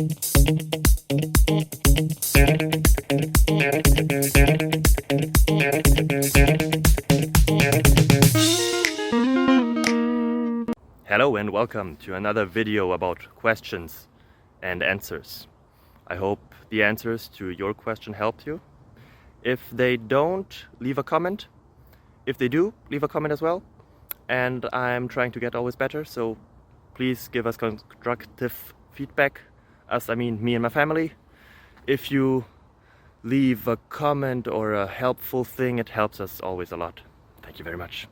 Hello and welcome to another video about questions and answers. I hope the answers to your question helped you. If they don't, leave a comment. If they do, leave a comment as well. And I'm trying to get always better, so please give us constructive feedback. Us, I mean me and my family. If you leave a comment or a helpful thing, it helps us always a lot. Thank you very much.